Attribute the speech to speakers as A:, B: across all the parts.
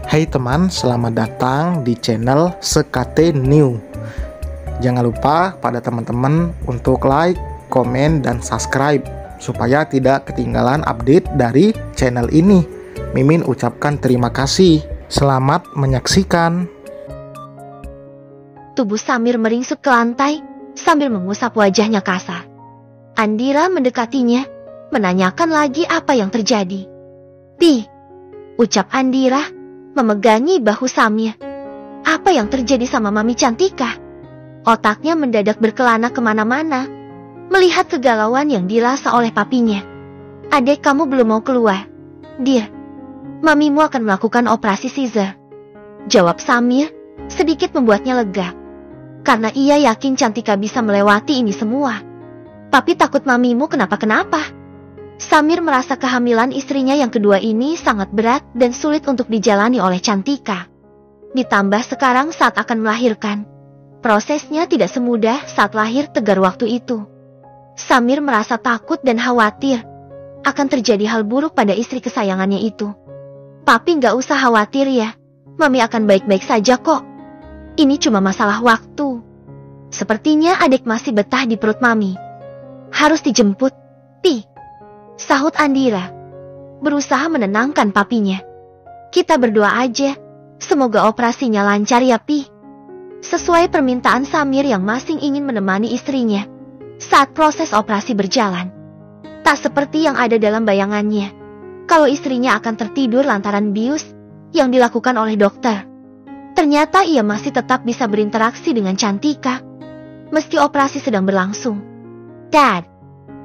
A: Hai teman, selamat datang di channel SKT New. Jangan lupa pada teman-teman untuk like, komen, dan subscribe supaya tidak ketinggalan update dari channel ini. Mimin ucapkan terima kasih. Selamat menyaksikan.
B: Tubuh Samir meringsut ke lantai sambil mengusap wajahnya kasar. Andira mendekatinya, menanyakan lagi apa yang terjadi. "Pi," ucap Andira, memegangi bahu Samir. Apa yang terjadi sama Mami Cantika? Otaknya mendadak berkelana kemana-mana, melihat kegalauan yang dirasa oleh papinya. "Adek, kamu belum mau keluar, Dir. Mamimu akan melakukan operasi Caesar," jawab Samir, sedikit membuatnya lega. Karena ia yakin Cantika bisa melewati ini semua. Papi takut mamimu kenapa-kenapa. Samir merasa kehamilan istrinya yang kedua ini sangat berat dan sulit untuk dijalani oleh Cantika. Ditambah sekarang saat akan melahirkan, prosesnya tidak semudah saat lahir tegar waktu itu. Samir merasa takut dan khawatir akan terjadi hal buruk pada istri kesayangannya itu. "Papi nggak usah khawatir ya, Mami akan baik-baik saja kok. Ini cuma masalah waktu." Sepertinya adik masih betah di perut Mami. "Harus dijemput, Pi," sahut Andira, berusaha menenangkan papinya. "Kita berdoa aja, semoga operasinya lancar ya, Pi." Sesuai permintaan Samir yang masih ingin menemani istrinya saat proses operasi berjalan. Tak seperti yang ada dalam bayangannya, kalau istrinya akan tertidur lantaran bius yang dilakukan oleh dokter. Ternyata ia masih tetap bisa berinteraksi dengan Cantika, meski operasi sedang berlangsung. "Dad,"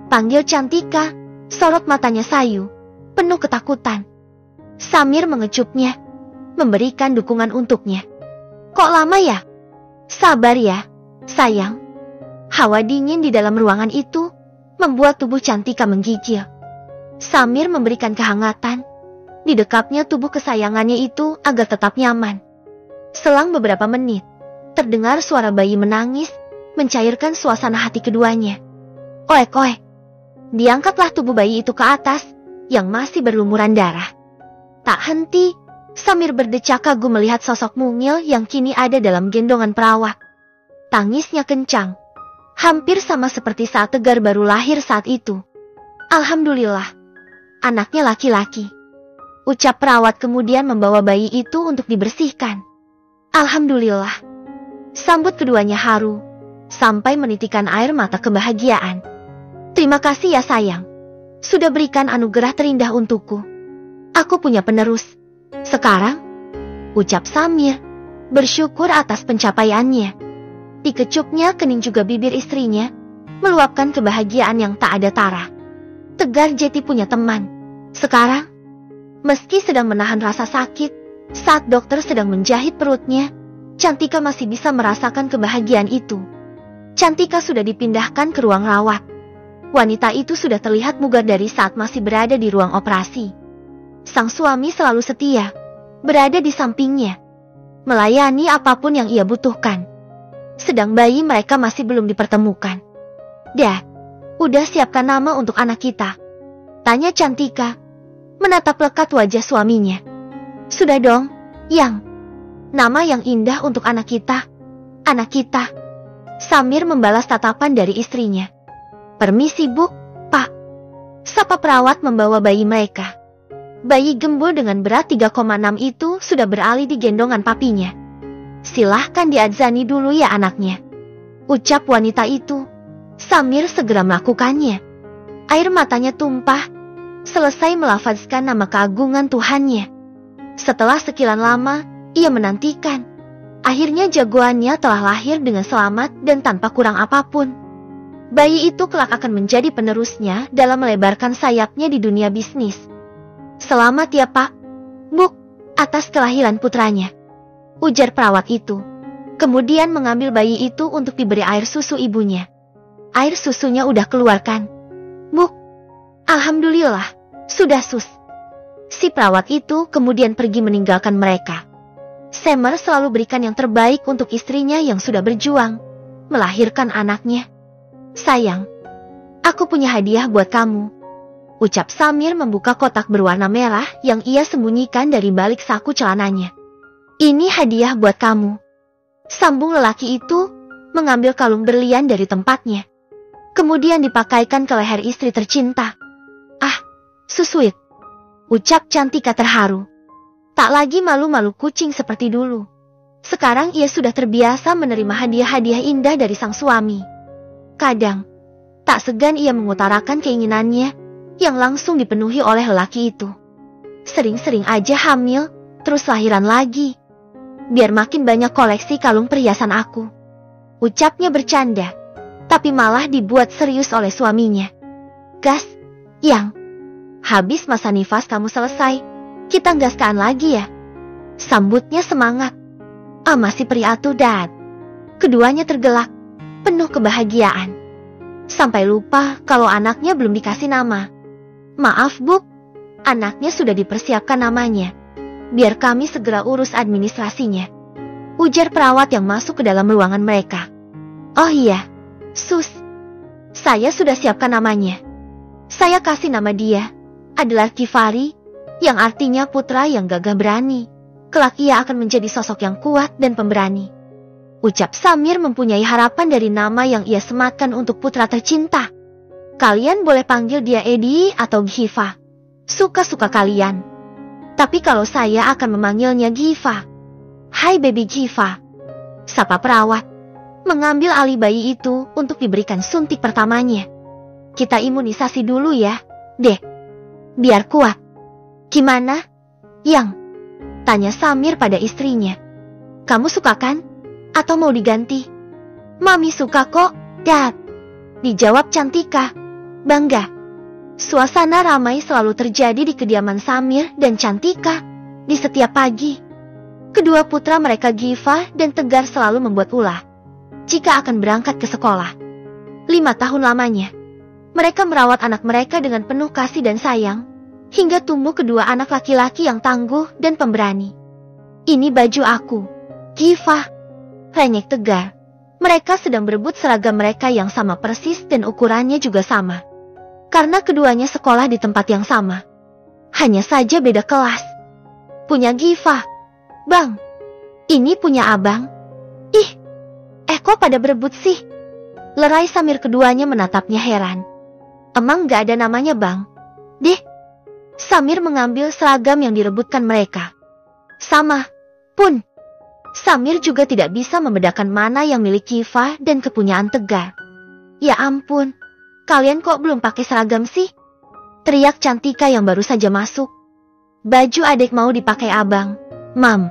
B: panggil Cantika. Sorot matanya sayu, penuh ketakutan. Samir mengecupnya, memberikan dukungan untuknya. "Kok lama ya? Sabar ya, sayang." Hawa dingin di dalam ruangan itu membuat tubuh Cantika menggigil. Samir memberikan kehangatan. Didekapnya tubuh kesayangannya itu agar tetap nyaman. Selang beberapa menit, terdengar suara bayi menangis, mencairkan suasana hati keduanya. Oek-oek. Diangkatlah tubuh bayi itu ke atas, yang masih berlumuran darah. Tak henti, Samir berdecak kagum melihat sosok mungil yang kini ada dalam gendongan perawat. Tangisnya kencang, hampir sama seperti saat Tegar baru lahir saat itu. "Alhamdulillah, anaknya laki-laki," ucap perawat kemudian membawa bayi itu untuk dibersihkan. "Alhamdulillah," sambut keduanya haru, sampai menitikan air mata kebahagiaan. "Terima kasih ya sayang, sudah berikan anugerah terindah untukku. Aku punya penerus sekarang," ucap Samir, bersyukur atas pencapaiannya. Dikecupnya kening juga bibir istrinya, meluapkan kebahagiaan yang tak ada tara. Tegar Jeti punya teman sekarang. Meski sedang menahan rasa sakit saat dokter sedang menjahit perutnya, Cantika masih bisa merasakan kebahagiaan itu. Cantika sudah dipindahkan ke ruang rawat. Wanita itu sudah terlihat bugar dari saat masih berada di ruang operasi. Sang suami selalu setia, berada di sampingnya, melayani apapun yang ia butuhkan. Sedang bayi mereka masih belum dipertemukan. "Dah, udah siapkan nama untuk anak kita?" tanya Cantika, menatap lekat wajah suaminya. "Sudah dong, Yang. Nama yang indah untuk anak kita. Anak kita." Samir membalas tatapan dari istrinya. "Permisi Bu, Pak," sapa perawat membawa bayi mereka. Bayi gembul dengan berat 3,6 itu sudah beralih di gendongan papinya. "Silahkan diadzani dulu ya anaknya," ucap wanita itu. Samir segera melakukannya. Air matanya tumpah, selesai melafazkan nama keagungan Tuhannya. Setelah sekian lama, ia menantikan. Akhirnya jagoannya telah lahir dengan selamat dan tanpa kurang apapun. Bayi itu kelak akan menjadi penerusnya dalam melebarkan sayapnya di dunia bisnis. "Selamat ya Pak, Bu, atas kelahiran putranya," ujar perawat itu. Kemudian mengambil bayi itu untuk diberi air susu ibunya. "Air susunya udah keluarkan, Bu?" "Alhamdulillah, sudah sus." Si perawat itu kemudian pergi meninggalkan mereka. Samer selalu berikan yang terbaik untuk istrinya yang sudah berjuang melahirkan anaknya. "Sayang, aku punya hadiah buat kamu," Ucap Samir membuka kotak berwarna merah yang ia sembunyikan dari balik saku celananya. Ini hadiah buat kamu. Sambung lelaki itu mengambil kalung berlian dari tempatnya. Kemudian dipakaikan ke leher istri tercinta. Ah, Suswit. Ucap Cantika terharu. Tak lagi malu-malu kucing seperti dulu. Sekarang ia sudah terbiasa menerima hadiah-hadiah indah dari sang suami. Kadang, tak segan ia mengutarakan keinginannya yang langsung dipenuhi oleh lelaki itu. Sering-sering aja hamil, terus lahiran lagi. Biar makin banyak koleksi kalung perhiasan aku. Ucapnya bercanda, tapi malah dibuat serius oleh suaminya. Gas, Yang. Habis masa nifas kamu selesai, kita gaskan lagi ya. Sambutnya semangat. Ah, masih priatu, Dad. Keduanya tergelak, penuh kebahagiaan. Sampai lupa kalau anaknya belum dikasih nama. Maaf, Bu, anaknya sudah dipersiapkan namanya. Biar kami segera urus administrasinya. Ujar perawat yang masuk ke dalam ruangan mereka. Oh iya, Sus. Saya sudah siapkan namanya. Saya kasih nama dia adalah Kifari, yang artinya putra yang gagah berani. Kelak ia akan menjadi sosok yang kuat dan pemberani. Ucap Samir mempunyai harapan dari nama yang ia sematkan untuk putra tercinta. Kalian boleh panggil dia Edi atau Giva. Suka-suka kalian. Tapi kalau saya akan memanggilnya Giva. Hai baby Giva. Sapa perawat. Mengambil alih bayi itu untuk diberikan suntik pertamanya. Kita imunisasi dulu ya, Dek. Biar kuat. Gimana, Yang? Tanya Samir pada istrinya. Kamu suka kan? Atau mau diganti? Mami suka kok, Dad. Dijawab Cantika. Bangga. Suasana ramai selalu terjadi di kediaman Samir dan Cantika di setiap pagi. Kedua putra mereka Giva dan Tegar selalu membuat ulah jika akan berangkat ke sekolah. 5 tahun lamanya, mereka merawat anak mereka dengan penuh kasih dan sayang, hingga tumbuh kedua anak laki-laki yang tangguh dan pemberani. Ini baju aku, Giva. Renyek Tegar. Mereka sedang berebut seragam mereka yang sama persis dan ukurannya juga sama. Karena keduanya sekolah di tempat yang sama. Hanya saja beda kelas. Punya Giva. Bang, ini punya abang. Ih, kok pada berebut sih? Lerai Samir keduanya menatapnya heran. Emang gak ada namanya bang? Deh. Samir mengambil seragam yang direbutkan mereka. Sama, pun. Samir juga tidak bisa membedakan mana yang milik Giva dan kepunyaan Tegar. Ya ampun, kalian kok belum pakai seragam sih? Teriak Cantika yang baru saja masuk. Baju adik mau dipakai abang, Mam.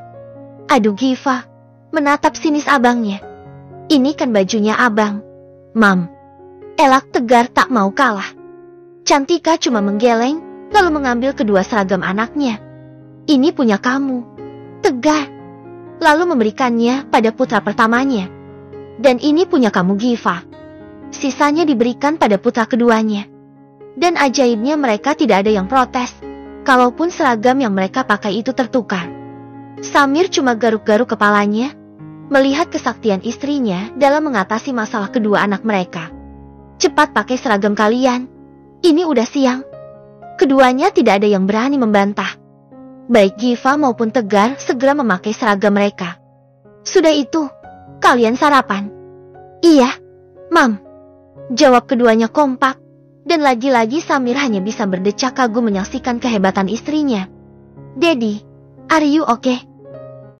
B: Aduh Giva, menatap sinis abangnya. Ini kan bajunya abang, Mam. Elak Tegar tak mau kalah. Cantika cuma menggeleng, lalu mengambil kedua seragam anaknya. Ini punya kamu, Tegar. Lalu memberikannya pada putra pertamanya. Dan ini punya kamu Giva. Sisanya diberikan pada putra keduanya. Dan ajaibnya mereka tidak ada yang protes, kalaupun seragam yang mereka pakai itu tertukar. Samir cuma garuk-garuk kepalanya, melihat kesaktian istrinya dalam mengatasi masalah kedua anak mereka. Cepat pakai seragam kalian, ini udah siang. Keduanya tidak ada yang berani membantah. Baik Giva maupun Tegar segera memakai seragam mereka. Sudah itu, kalian sarapan? Iya, Mam. Jawab keduanya kompak, dan lagi-lagi Samir hanya bisa berdecak kagum menyaksikan kehebatan istrinya. Daddy, are you okay?